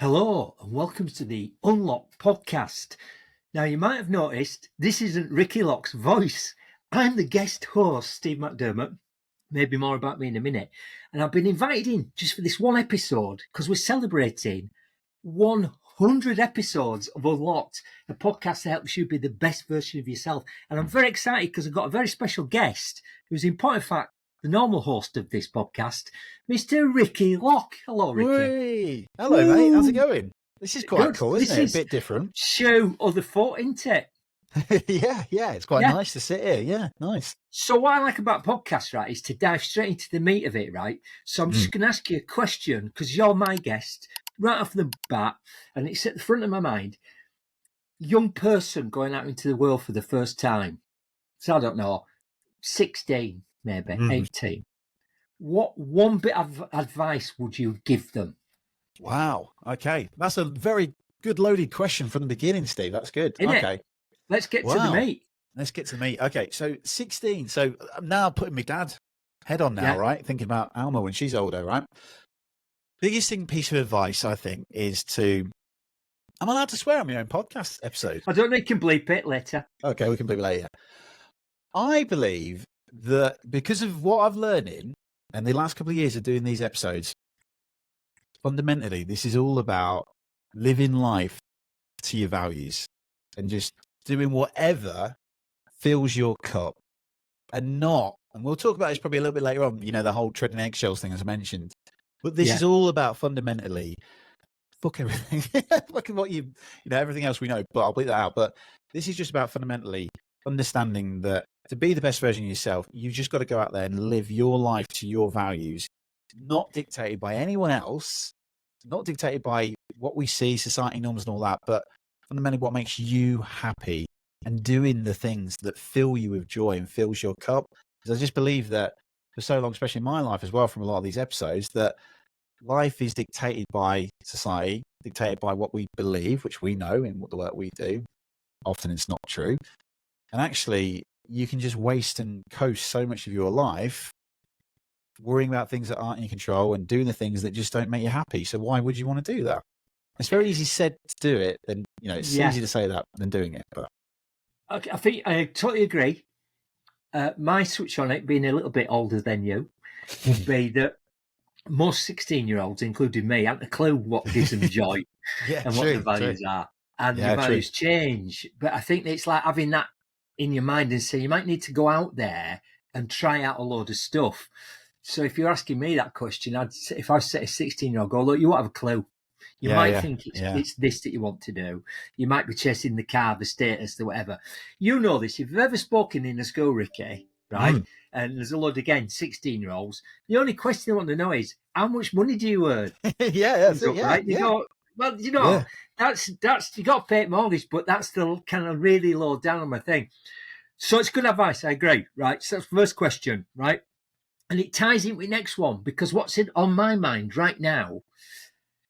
Hello and welcome to the Unlocked podcast. Now, you might have noticed this isn't Ricky Locke's voice. I'm the guest host, Steve McDermott. Maybe more about me in a minute. And I've been invited in just for this one episode because we're celebrating 100 episodes of Unlocked, a podcast that helps you be the best version of yourself. And I'm very excited because I've got a very special guest who's, in point of fact, the normal host of this podcast, Mr. Ricky Locke. Hello, Ricky. Whee! Hello, mate. How's it going? This is quite Good. cool, isn't This it? A bit different. Show other foot, isn't it? yeah. It's quite nice to sit here. Yeah, nice. So what I like about podcasts, right, is to dive straight into the meat of it, right? So I'm just going to ask you a question because you're my guest right off the bat, and it's at the front of my mind. Young person going out into the world for the first time. So I don't know, 16, maybe 18. What one bit of advice would you give them? Wow. Okay. That's a very good loaded question from the beginning, Steve. That's good. Isn't okay. It? Let's get to the meat. Let's get to the meat. Okay. So 16. So I'm now putting my dad head on now, right? Thinking about Alma when she's older, right? Biggest piece of advice, I think, is to... I'm allowed to swear on my own podcast episode. I don't know, you can bleep it later. Okay, we can bleep it later. I believe that because of what I've learned in the last couple of years of doing these episodes, fundamentally, this is all about living life to your values and just doing whatever fills your cup and we'll talk about this probably a little bit later on, the whole treading eggshells thing, as I mentioned. But this is all about fundamentally, fuck everything, fucking what everything else we know, but I'll bleep that out. But this is just about fundamentally understanding that to be the best version of yourself, you've just got to go out there and live your life to your values, not dictated by anyone else, not dictated by what we see, society norms and all that, but fundamentally what makes you happy and doing the things that fill you with joy and fills your cup. Because I just believe that for so long, especially in my life as well, from a lot of these episodes, that life is dictated by society, dictated by what we believe, which we know in what the work we do. Often it's not true. And actually, you can just waste and coast so much of your life worrying about things that aren't in your control and doing the things that just don't make you happy. So why would you want to do that? It's very easy said to do it, and it's easy to say that than doing it. But okay, I think I totally agree. My switch on it, being a little bit older than you, would be that most 16-year-olds, including me, haven't a clue what gives them joy and what the values are. And your values change. But I think it's like having that in your mind and say you might need to go out there and try out a load of stuff. So if you're asking me that question, if I say a 16-year-old, go, look, you won't have a clue. You might think it's this that you want to do. You might be chasing the car, the status, the whatever. You know this. If you've ever spoken in a school, Ricky, right? And there's a lot, again, 16-year-olds. The only question they want to know is, how much money do you earn? That's it, right? You go, well, that's you got to pay mortgage, but that's the kind of really low down on my thing. So it's good advice. I agree, right? So that's the first question, right? And it ties in with the next one, because what's on my mind right now,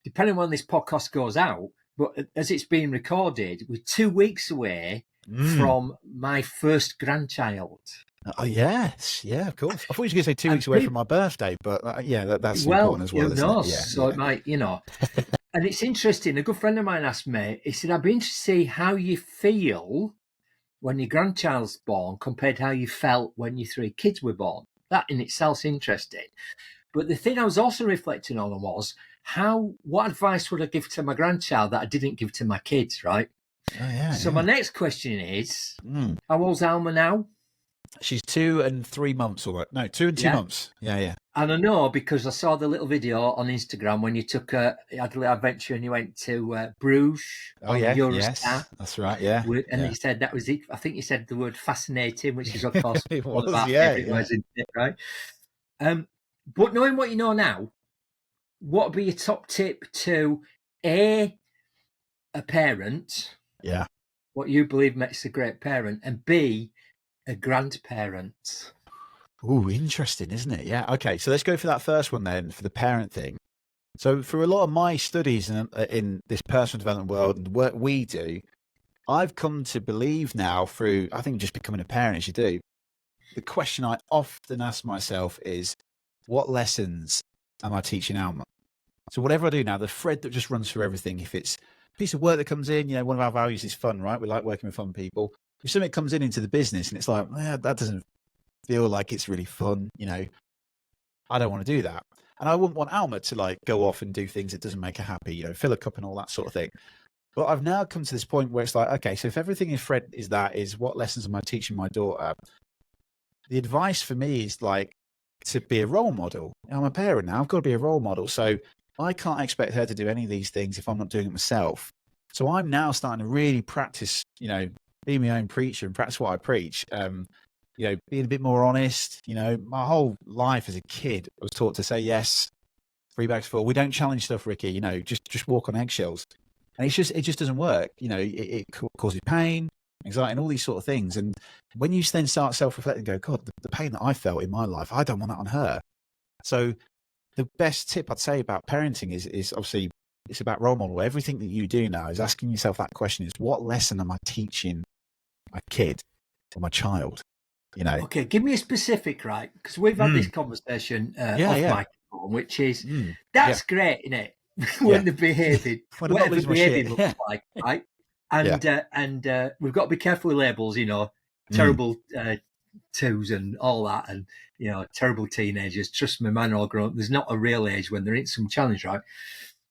depending on when this podcast goes out, but as it's being recorded, we're 2 weeks away from my first grandchild. Oh, yes. Yeah, of course. I thought you were going to say 2 weeks away from my birthday, but that's important as well. It might, And it's interesting. A good friend of mine asked me, he said, I'd be interested to see how you feel when your grandchild's born compared to how you felt when your 3 kids were born. That in itself is interesting. But the thing I was also reflecting on was what advice would I give to my grandchild that I didn't give to my kids, right? So my next question is, how old's Alma now? She's 2 and 3 months, or no, 2 and 2 months. Yeah. And I know because I saw the little video on Instagram when you had a little adventure and you went to Bruges. Oh, yeah. Eurostar. That's right, yeah. And you said that was it. I think you said the word fascinating, which is, of course, one of our favourite words, isn't it, right? But knowing what you know now, what would be your top tip to A, a parent? Yeah. What you believe makes a great parent, and B, a grandparent. Oh, interesting, isn't it? Yeah. Okay. So let's go for that first one then, for the parent thing. So for a lot of my studies in this personal development world and the work we do, I've come to believe now through, I think, just becoming a parent as you do, the question I often ask myself is, what lessons am I teaching Alma? So whatever I do now, the thread that just runs through everything, if it's a piece of work that comes in, one of our values is fun, right? We like working with fun people. If something comes into the business and it's like, that doesn't feel like it's really fun, I don't want to do that. And I wouldn't want Alma to go off and do things that doesn't make her happy, fill a cup and all that sort of thing. But I've now come to this point where it's like, okay, so if everything in thread is what lessons am I teaching my daughter? The advice for me is to be a role model. I'm a parent now. I've got to be a role model. So I can't expect her to do any of these things if I'm not doing it myself. So I'm now starting to really practice, be my own preacher and practice what I preach. Being a bit more honest. My whole life as a kid, I was taught to say yes, 3 bags full. We don't challenge stuff, Ricky. Just walk on eggshells. And it just doesn't work. It causes pain, anxiety, and all these sort of things. And when you then start self-reflecting and go, God, the pain that I felt in my life, I don't want that on her. So the best tip I'd say about parenting is obviously it's about role model. Everything that you do now is asking yourself that question: is what lesson am I teaching my kid or my child? Okay, give me a specific, right? Because we've had this conversation off microphone, which is that's great, isn't it? When they're behaving, whatever behaving looks like, right? And we've got to be careful with labels, terrible twos and all that, and terrible teenagers. Trust me, mine are all grown up. There's not a real age when they're in some challenge, right?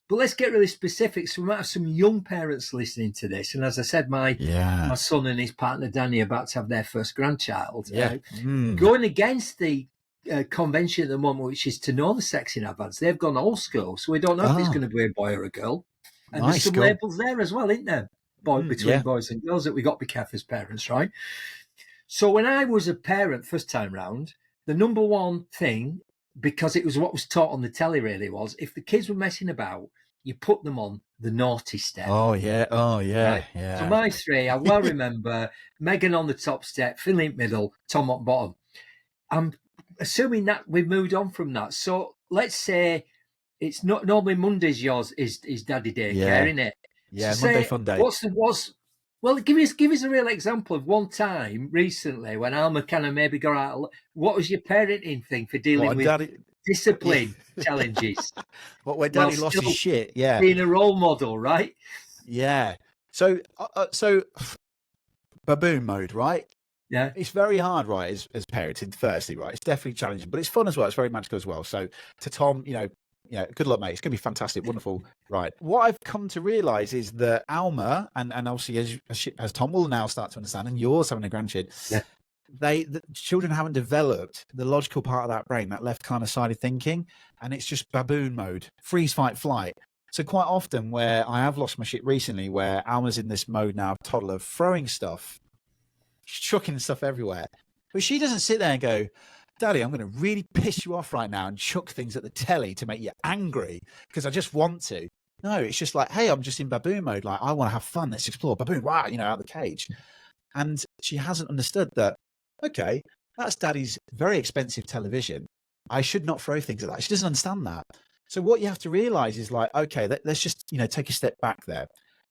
But let's get really specific. So we might have some young parents listening to this. And as I said, my son and his partner Danny are about to have their first grandchild. Going against the convention at the moment, which is to know the sex in advance. They've gone old school, so we don't know if it's going to be a boy or a girl. And there's some labels there as well, isn't there? Between boys and girls that we got to be careful as parents, right? So when I was a parent first time round, the number one thing, because it was what was taught on the telly really, was if the kids were messing about, you put them on the naughty step. Oh yeah. Right? So my 3, I well remember Megan on the top step, Phil in middle, Tom on bottom. I'm assuming that we've moved on from that. So let's say it's not normally Monday's yours is Daddy Daycare, isn't it? Yeah, so Monday fun day. Well, give us a real example of one time recently when Alma kind of maybe got out. What was your parenting thing for dealing with discipline challenges? When Daddy lost his shit, being a role model, right? Yeah. So baboon mode, right? Yeah. It's very hard, right, as parenting, firstly, right? It's definitely challenging, but it's fun as well. It's very magical as well. So to Tom, good luck, mate. It's going to be fantastic, wonderful. Right. What I've come to realize is that Alma, and obviously as Tom will now start to understand, and yours having a grandkid, the children haven't developed the logical part of that brain, that left kind of sided thinking, and it's just baboon mode, freeze, fight, flight. So quite often where I have lost my shit recently, where Alma's in this mode now of toddler, throwing stuff, chucking stuff everywhere. But she doesn't sit there and go, Daddy, I'm going to really piss you off right now and chuck things at the telly to make you angry because I just want to. No, it's just like, hey, I'm just in baboon mode. Like, I want to have fun. Let's explore. Baboon, wow, out of the cage. And she hasn't understood that, okay, that's Daddy's very expensive television. I should not throw things at that. She doesn't understand that. So what you have to realize is like, okay, let's just, take a step back there.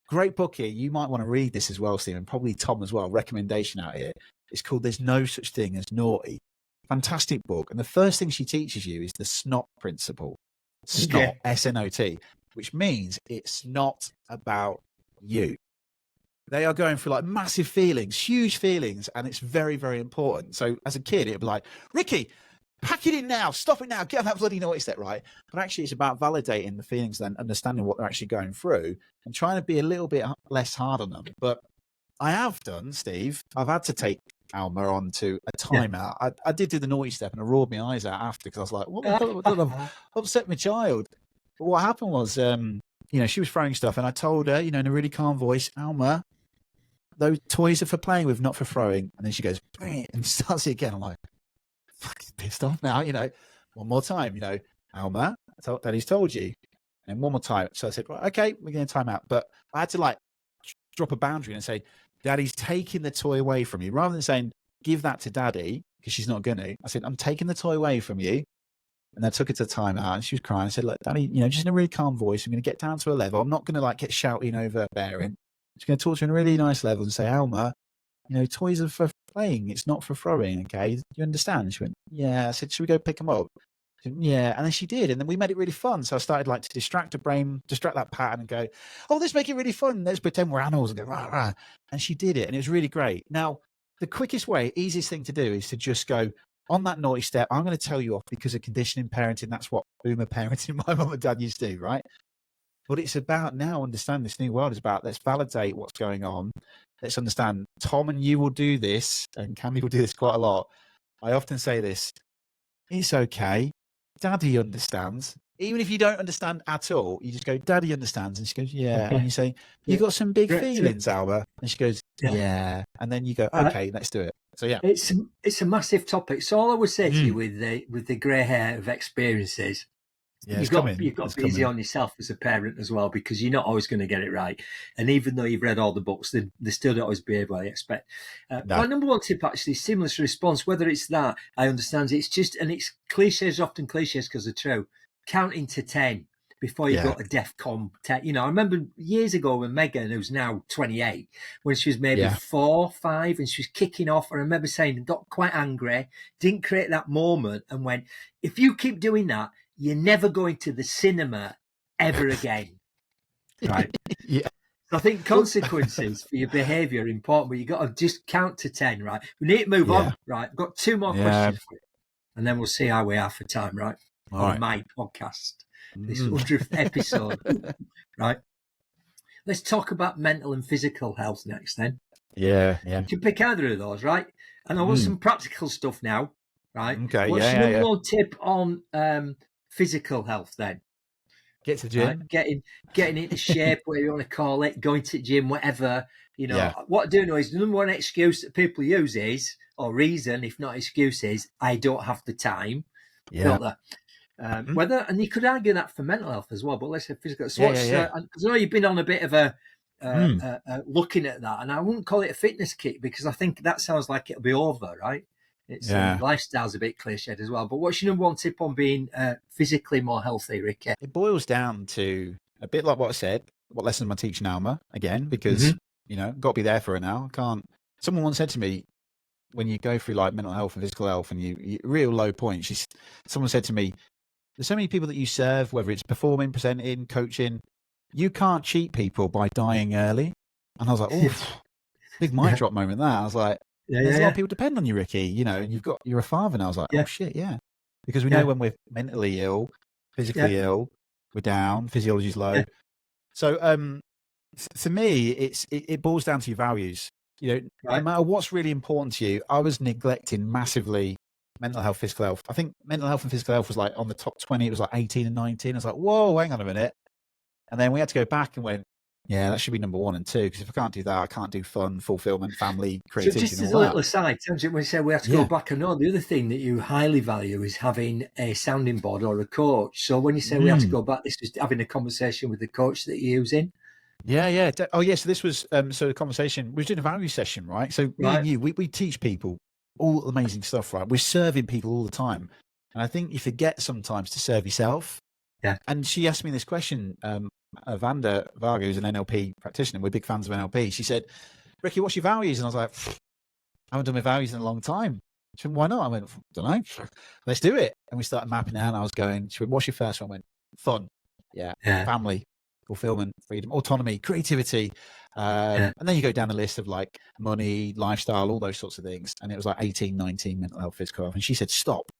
Great book here. You might want to read this as well, Stephen, probably Tom as well. Recommendation out here. It's called There's No Such Thing as Naughty. Fantastic book. And the first thing she teaches you is the SNOT principle. SNOT, S-N-O-T, which means it's not about you. They are going through like massive feelings, huge feelings, and it's very, very important. So as a kid, it'd be like, Ricky, pack it in now, stop it now, get on that bloody naughty step, right? But actually it's about validating the feelings and understanding what they're actually going through and trying to be a little bit less hard on them. But I have done, Steve, I've had to take Alma onto a timeout. I did do the naughty step and I roared my eyes out after because I was like, what the hell? I've upset my child. But what happened was, she was throwing stuff and I told her, in a really calm voice, Alma, those toys are for playing with, not for throwing. And then she goes, and starts it again. I'm like, fucking pissed off now, one more time, Alma, Daddy's told you. And one more time. So I said, right, okay, we're going to time out. But I had to drop a boundary and say, Daddy's taking the toy away from you. Rather than saying, give that to Daddy, because she's not going to. I said, I'm taking the toy away from you. And I took her to time out and she was crying. I said, look, Daddy, just in a really calm voice, I'm going to get down to a level. I'm not going to get shouting over bearing. I'm just going to talk to her in a really nice level and say, Alma, toys are for playing. It's not for throwing, okay? Do you understand? She went, yeah. I said, should we go pick them up? She went, yeah. And then she did. And then we made it really fun. So I started like to distract her brain, distract that pattern and go, oh, let's make it really fun. Let's pretend we're animals and go, rah, rah. And she did it. And it was really great. Now, the quickest way, easiest thing to do is to just go on that naughty step. I'm going to tell you off because of conditioning parenting. That's what boomer parenting my mum and dad used to do, right? But it's about now understand this new world is about let's validate what's going on. Let's understand Tom and you will do this, and Candy will do this quite a lot. I often say this, it's okay. Daddy understands. Even if you don't understand at all, you just go, Daddy understands. And she goes, yeah. Okay. And you say, you got some big Correct. feelings, Alba. And she goes, yeah. And then you go, okay, let's do it. So yeah. It's a massive topic. So all I would say to you with the grey hair of experiences, Yeah, you've got to be easy on yourself as a parent as well, because you're not always going to get it right. And even though you've read all the books, they still don't always behave what you expect. My number one tip actually is seamless response. Whether it's that, I understand it's just, and it's cliches, often cliches because they're true. Counting to 10 before you go to DEFCON 10. You know, I remember years ago when Megan, who's now 28, when she was maybe 4, 5, and she was kicking off. And I remember saying, got quite angry, didn't create that moment, and went, if you keep doing that, you're never going to the cinema ever again. Right? Yeah. So I think consequences for your behaviour are important, but you've got to just count to 10, right? We need to move on, right? I've got 2 more questions for you, and then we'll see how we are for time, right? On my podcast, this 100th episode, right? Let's talk about mental and physical health next then. Yeah. You can pick either of those, right? And I want some practical stuff now, right? Okay, What's your number one tip on physical health then? Get to the gym. Right? Getting into shape, whatever you want to call it, going to the gym, whatever. You know, what I do know is the number one excuse that people use is, or reason, if not excuse, is I don't have the time. Don't they? Whether, and you could argue that for mental health as well, but let's say physical. So because I know you've been on a bit of a looking at that, and I wouldn't call it a fitness kick because I think that sounds like it'll be over, right? It's lifestyle's a bit cliched as well. But what's your number one tip on being physically more healthy, Ricky? It boils down to a bit like what I said. What lessons am I teaching Alma again? Because you know, got to be there for her now. I can't. Someone once said to me, when you go through like mental health and physical health, and you real low point. Someone said to me, there's so many people that you serve, whether it's performing, presenting, coaching, you can't cheat people by dying early. And I was like, oh, big mic drop moment there. I was like, there's a lot of people depend on you, Ricky, you know, and you're a father. And I was like, oh shit, because we know when we're mentally ill, physically ill, we're down, physiology's low. So for me, it boils down to your values. You know, no matter what's really important to you. I was neglecting massively mental health, physical health. I think mental health and physical health was like on the top 20. It was like 18 and 19. I was like, whoa, hang on a minute. And then we had to go back and went, yeah, that should be number 1 and 2. Because if I can't do that, I can't do fun, fulfillment, family, creativity. So just as a little aside, when we say we have to go back, I know the other thing that you highly value is having a sounding board or a coach. So when you say we have to go back, this was having a conversation with the coach that you're using. Yeah. Oh, yeah. So this was so the conversation. We was doing a value session, right? So me and you, we teach people all amazing stuff, right? We're serving people all the time, and I think you forget sometimes to serve yourself. Yeah. And she asked me this question. Vanda Varga, who's an NLP practitioner, we're big fans of NLP. She said, "Ricky, what's your values?" And I was like, "I haven't done my values in a long time." She went, "Why not?" I went, "Don't know. Let's do it." And we started mapping out. And I was going. She went, "What's your first one?" I went, "Fun, family, fulfillment, freedom, autonomy, creativity." And then you go down the list of like money, lifestyle, all those sorts of things. And it was like 18, 19, mental health, physical health. And she said, "Stop.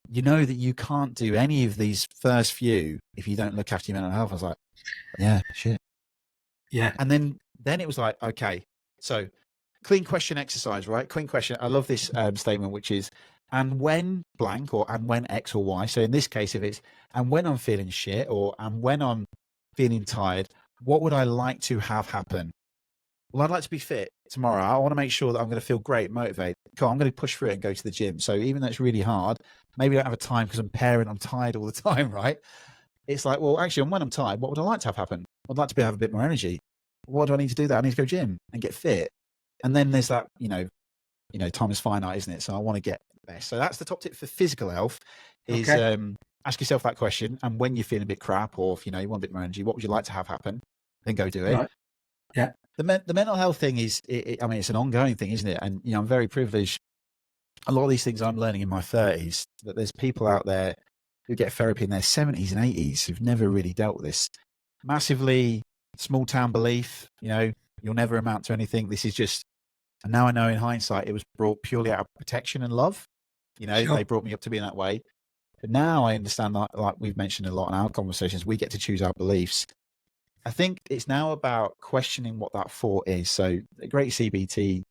You know that you can't do any of these first few if you don't look after your mental health." I was like, yeah, shit. Yeah. And then it was like, okay, so clean question exercise, right? Clean question. I love this statement, which is, and when blank or and when X or Y. So in this case, if it's, and when I'm feeling shit or and when I'm feeling tired, what would I like to have happen? Well, I'd like to be fit tomorrow. I want to make sure that I'm going to feel great, motivated. Cool, I'm going to push through it and go to the gym. So even though it's really hard, maybe I don't have a time because I'm parent, I'm tired all the time, right? It's like, well, actually, when I'm tired, what would I like to have happen? I'd like to have a bit more energy. What do I need to do that? I need to go gym and get fit. And then there's that, you know, time is finite, isn't it? So I want to get the best. So that's the top tip for physical health is ask yourself that question. And when you're feeling a bit crap or if, you want a bit more energy, what would you like to have happen? Then go do it. Right. Yeah. The mental health thing is, I mean, it's an ongoing thing, isn't it? And, I'm very privileged a lot of these things I'm learning in my 30s, that there's people out there who get therapy in their 70s and 80s who've never really dealt with this. Massively small town belief, you'll never amount to anything. This is just, and now I know in hindsight, it was brought purely out of protection and love. Sure. They brought me up to be in that way. But now I understand that, like we've mentioned a lot in our conversations, we get to choose our beliefs. I think it's now about questioning what that thought is. So the great CBT,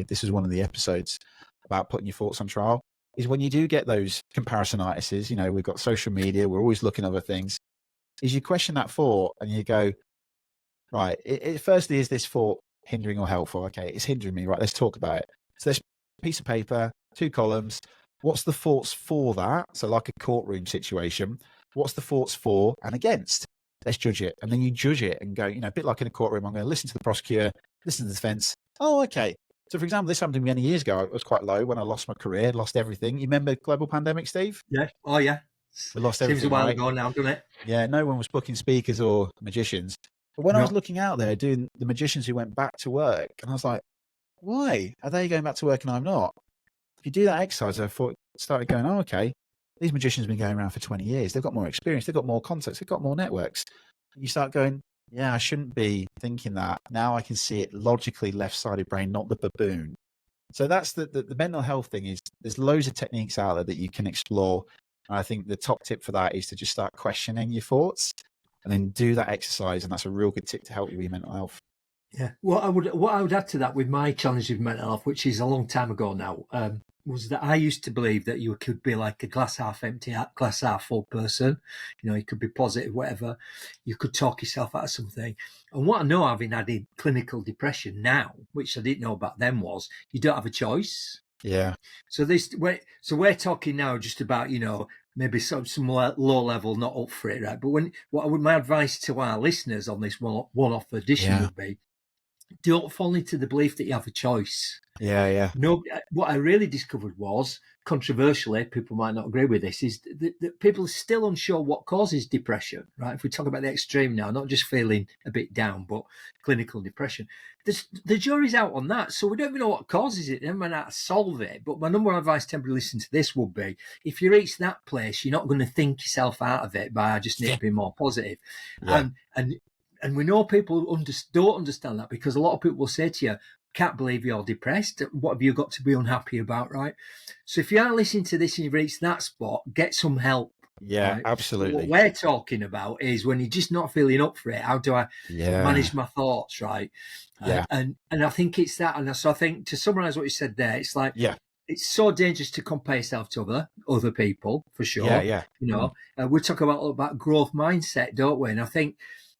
this is one of the episodes about putting your thoughts on trial, is when you do get those comparisonitises, we've got social media, we're always looking at other things, is you question that thought and you go, right, firstly, is this thought hindering or helpful? Okay, it's hindering me, right, let's talk about it. So there's a piece of paper, 2 columns. What's the thoughts for that? So like a courtroom situation, what's the thoughts for and against? Let's judge it. And then you judge it and go, a bit like in a courtroom, I'm going to listen to the prosecutor, listen to the defense. Oh, okay. So for example, this happened to me many years ago. I was quite low when I lost my career, lost everything. You remember global pandemic, Steve? Yeah. Oh, yeah. We lost Seems everything, a while right? ago now, doesn't it? Yeah, no one was booking speakers or magicians. But when I was looking out there doing the magicians who went back to work, and I was like, why are they going back to work and I'm not? If you do that exercise, I started going, oh, okay, these magicians have been going around for 20 years. They've got more experience. They've got more contacts. They've got more networks. And you start going, yeah, I shouldn't be thinking that. Now I can see it logically, left-sided brain, not the baboon. So that's the mental health thing. Is there's loads of techniques out there that you can explore. And I think the top tip for that is to just start questioning your thoughts and then do that exercise. And that's a real good tip to help you with your mental health. Yeah. What I would add to that with my challenge with mental health, which is a long time ago now, was that I used to believe that you could be like a glass half empty, glass half full person. You could be positive, whatever. You could talk yourself out of something. And what I know, having had clinical depression now, which I didn't know about then, was you don't have a choice. Yeah. So we're talking now just about maybe some low level, not up for it, right? But my advice to our listeners on this one-off edition would be, don't fall into the belief that you have a choice. Yeah. No, what I really discovered was, controversially, people might not agree with this, is that people are still unsure what causes depression, right? If we talk about the extreme now, not just feeling a bit down, but clinical depression. The jury's out on that, so we don't even know what causes it. They might not solve it. But my number one advice to everybody listening to this would be, if you reach that place, you're not going to think yourself out of it by, I just need to be more positive. Yeah. And we know people don't understand that, because a lot of people will say to you, can't believe you're depressed. What have you got to be unhappy about, right? So if you are listening to this and you've reached that spot, get some help. Yeah, right? absolutely. What we're talking about is when you're just not feeling up for it, how do I manage my thoughts, right? Yeah. And I think it's that. And so I think, to summarize what you said there, it's like, it's so dangerous to compare yourself to other people, for sure. Yeah. We talk about growth mindset, don't we? And I think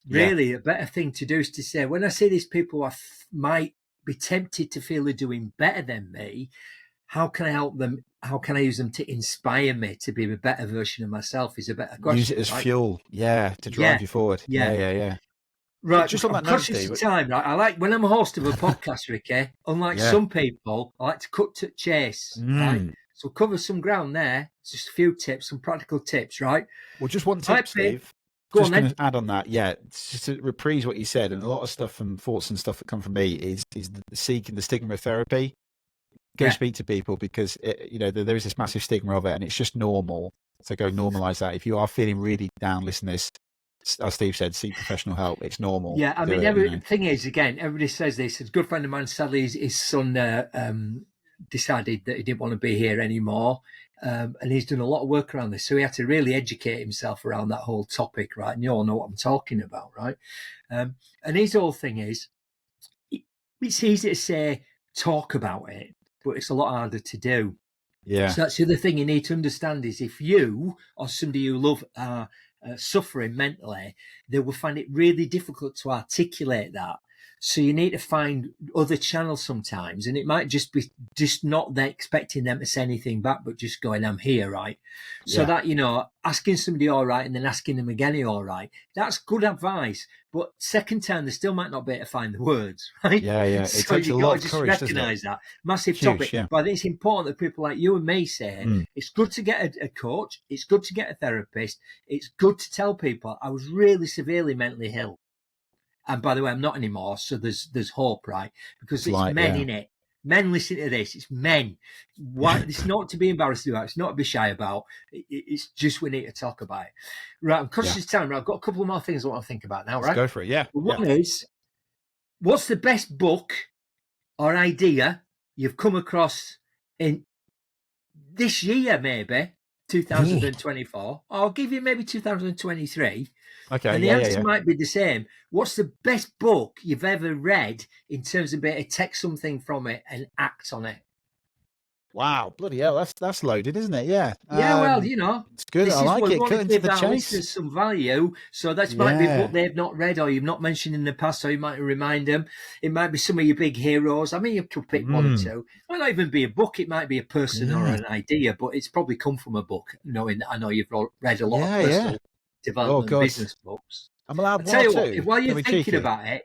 really a better thing to do is to say, when I see these people who might be tempted to feel they're doing better than me, how can I help them? How can I use them to inspire me to be a better version of myself? Is a better question. Use it as fuel, to drive you forward. Yeah. Right, just on that note, Steve, time. Right? I like, when I'm a host of a podcast, Ricky, unlike some people, I like to cut to chase. Right, so cover some ground there. Just a few tips, some practical tips, right? Well, just one tip, Steve. Just going to add on that, just to reprise what you said, and a lot of stuff and thoughts and stuff that come from me is the stigma of therapy. Go speak to people, because there is this massive stigma of it, and it's just normal. So go normalize that. If you are feeling really down, listen to this. As Steve said, seek professional help. It's normal. Yeah, I mean, the thing is, again, everybody says this. A good friend of mine, sadly, his son decided that he didn't want to be here anymore. And he's done a lot of work around this. So he had to really educate himself around that whole topic, right? And you all know what I'm talking about, right? And his whole thing is, it's easy to say, talk about it, but it's a lot harder to do. Yeah. So that's the other thing you need to understand, is if you or somebody you love are suffering mentally, they will find it really difficult to articulate that. So you need to find other channels sometimes, and it might just be not they're expecting them to say anything back, but just going, I'm here, right? So that, asking somebody all right and then asking them again, are you all right? That's good advice. But second time, they still might not be able to find the words, right? Yeah. It so takes a lot of courage, recognise that. Massive Huge, topic. yeah. But I think it's important that people like you and me say, it's good to get a coach. It's good to get a therapist. It's good to tell people, I was really severely mentally ill. And by the way, I'm not anymore, so there's hope, right? Because it's men in it. Men listen to this. It's men. Why? It's not to be embarrassed about. It's not to be shy about. It's just we need to talk about it. Right. I'm conscious of time. Right, I've got a couple of more things I want to think about now. Let's right. go for it. Yeah. One is, what's the best book or idea you've come across in this year, maybe 2024? I'll give you maybe 2023. Okay. And the answer might be the same. What's the best book you've ever read in terms of being able to take something from it and act on it? Wow, bloody hell, that's loaded, isn't it? Yeah. Yeah, well, you know, it's good. I like it. Cut into the chase. Listeners some value, so that might be a book they've not read or you've not mentioned in the past, so you might remind them. It might be some of your big heroes. I mean, you could pick one or two. It might not even be a book. It might be a person or an idea, but it's probably come from a book. Knowing that I know you've read a lot of personal development business books. I'm allowed I'll tell you what, what, while you're thinking about it,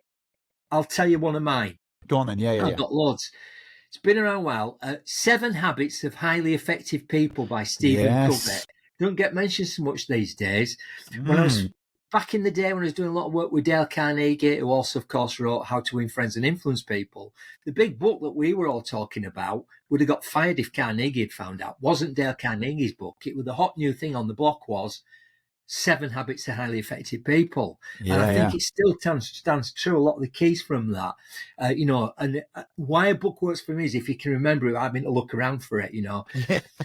I'll tell you one of mine. Go on then. I've got loads. It's been around a while. 7 Habits of Highly Effective People by Stephen Covey. Don't get mentioned so much these days. When I was back in the day, when I was doing a lot of work with Dale Carnegie, who also, of course, wrote How to Win Friends and Influence People, the big book that we were all talking about would have got fired if Carnegie had found out. It wasn't Dale Carnegie's book. It was the hot new thing on the block was 7 Habits of Highly Effective People. And I think it still stands true. A lot of the keys from that, and why a book works for me is if you can remember it, having to look around for it,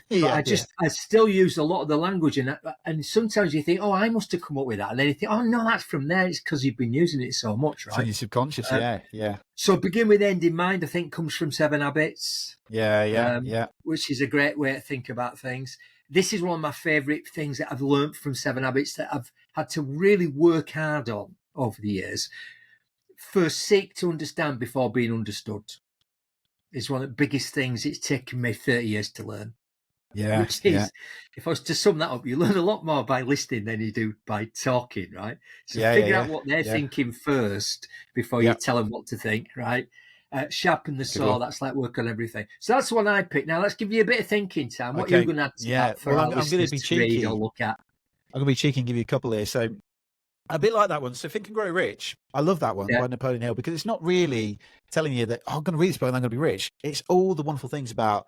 I still use a lot of the language and sometimes you think, oh, I must have come up with that. And then you think, oh, no, that's from there. It's because you've been using it so much, right? It's in your subconscious, So Begin with End in Mind, I think, comes from 7 Habits. Which is a great way to think about things. This is one of my favourite things that I've learned from 7 Habits that I've had to really work hard on over the years. First, seek to understand before being understood. It's one of the biggest things it's taken me 30 years to learn. Which is, if I was to sum that up, you learn a lot more by listening than you do by talking, right? So figure out what they're thinking first before you tell them what to think, right? Sharpen the saw. That's like work on everything. So that's the one I picked. Now let's give you a bit of thinking time. What are you going to add to that for our listeners to read or look at? I'm going to be cheeky and give you a couple here. So a bit like that one. So Think and Grow Rich. I love that one by Napoleon Hill because it's not really telling you that, I'm going to read this book and I'm going to be rich. It's all the wonderful things about,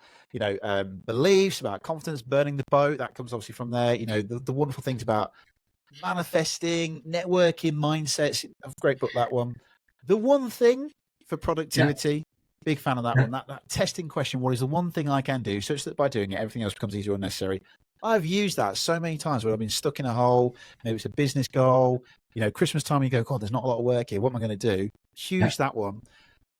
beliefs, about confidence, burning the boat. That comes obviously from there. The wonderful things about manifesting, networking, mindsets. A great book, that one. The one thing for productivity, big fan of that one. That testing question, what is the one thing I can do such that by doing it, everything else becomes easier or necessary? I've used that so many times where I've been stuck in a hole. Maybe it's a business goal. Christmas time, you go, God, there's not a lot of work here. What am I going to do? Huge, that one.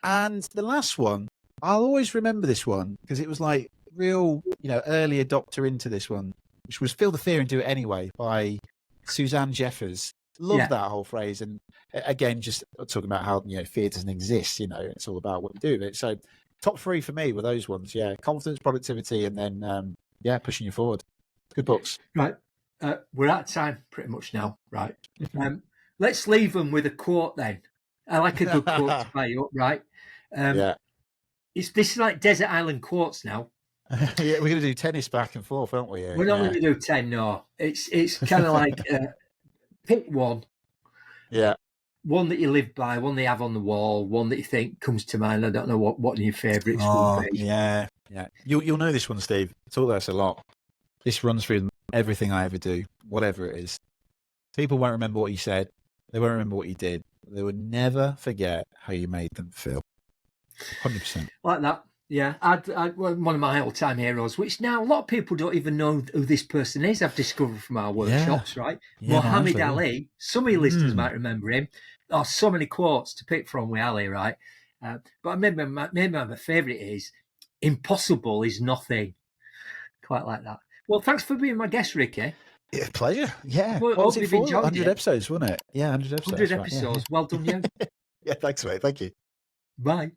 And the last one, I'll always remember this one because it was like real, early adopter into this one, which was Feel the Fear and Do It Anyway by Suzanne Jeffers. Love that whole phrase. And again, just talking about how, fear doesn't exist, it's all about what you do with it. So top 3 for me were those ones. Confidence, productivity, and then, pushing you forward. Good books. Right. We're out of time pretty much now. Right. Let's leave them with a quote then. I like a good quote to play up, right? This is like desert island quotes now. We're going to do tennis back and forth, aren't we? We're not going to do 10, no. It's kind of like pick one. Yeah. One that you live by, one that you have on the wall, one that you think comes to mind. I don't know what your favourites would be. Yeah. You'll know this one, Steve. I talk about this a lot. This runs through everything I ever do, whatever it is. People won't remember what you said. They won't remember what you did. They would never forget how you made them feel. 100%. Like that. Yeah. One of my all-time heroes, which now a lot of people don't even know who this person is. I've discovered from our workshops, right? Muhammad Ali. Some of your listeners might remember him. Oh, so many quotes to pick from with Ali, right? But maybe my favourite is, impossible is nothing. Quite like that. Well, thanks for being my guest, Ricky. Yeah, pleasure. Yeah. Well, what was it for? 100 episodes, wasn't it? Yeah, 100 episodes. 100 episodes. Right, Well done, you. Yeah, thanks, mate. Thank you. Bye.